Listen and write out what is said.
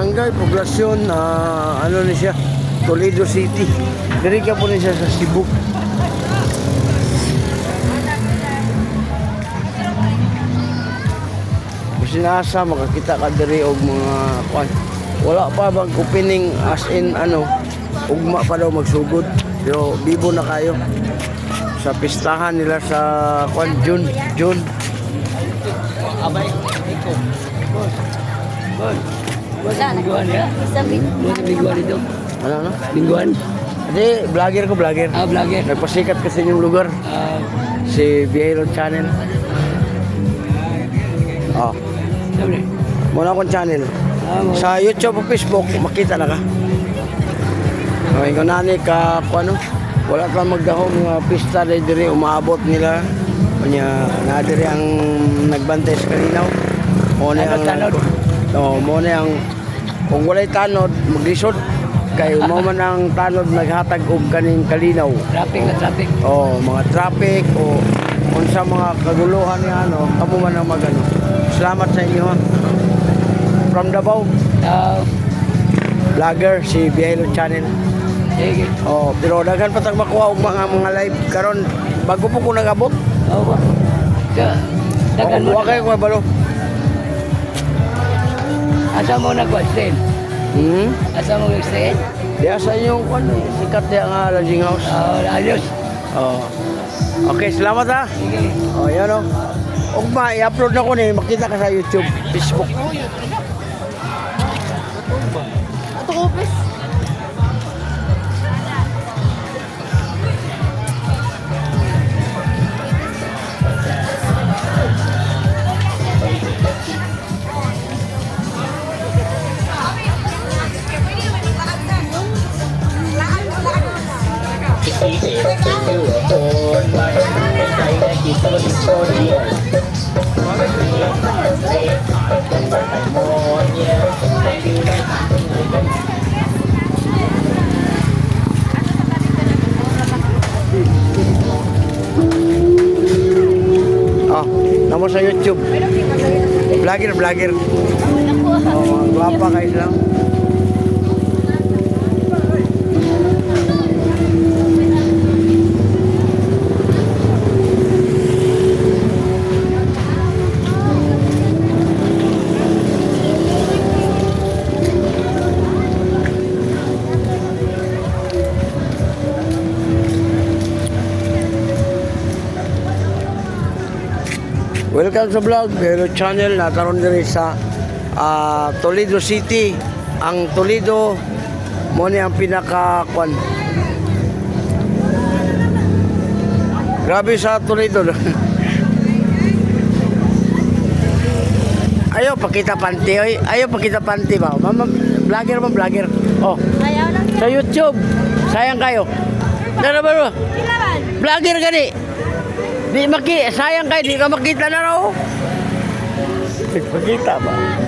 barangay, poblasyon, ano ni siya, Toledo City. Diri ka po ni siya sa Cebu. Sinasa makakita ka diri og mga kwan. Wala pa bang opening as in ano, ugma pa daw magsugod. Pero bibo na kayo sa pistahan nila sa kwan June. Abay, iko. Bon. Wala na. Lingguan ya? Sabi. Buwan lingguan ito. Ano? Lingguan? Hindi, vlogger ko, vlogger. Vlogger. Nagpasikat kasi yung lugar. Si Viejero Channel. Oh. Sabi. Muna akong channel. Sa YouTube o Facebook, makita na ka. Ikaw nani ka, ano, wala kang magdahong mga pista diri, umaabot nila. Kanya, na diri ang nagbantay sa kalinaw. Muna ang Tanod. muna ang, kung walay tanod, maglisod. Kaya mo man ang tanod naghatag og kaning kalinaw. Traffic na traffic. Mga traffic o kung sa mga kaguluhan ni ano, kamo man ang magano. Salamat sa inyo ha. From Davao, vlogger si Viejero Channel. Sige. Pero daghan patag makuha og mga live karon bago po ko nagabot. Ba? Dagan mo. Wa kay ko balo. Asa mo nag-extend? Asa mo nag-extend? Diya sa inyong ano, sikat diya nga lodging house. Ayos. Okay, salamat ha. Sige. Yan o. Ugma, i-upload na ko ni, makita ka sa YouTube, Facebook. Ato ko, pes. Namo sa YouTube. Vlogger. Guwapa kayo lang. Welcome sa vlog, Viejero Channel. Nataron din sa Toledo City. Ang Toledo mo ni ang pinaka-kwan. Grabe sa Toledo. Ayaw pakita panty, oy. Ayaw pakita panty ba? Mama, vlogger. Ayaw lang Sa YouTube. Sayang kayo. Dara ba? Kailangan. Vlogger gani. Sayang kayo, di ka makita na raw. Makita ba?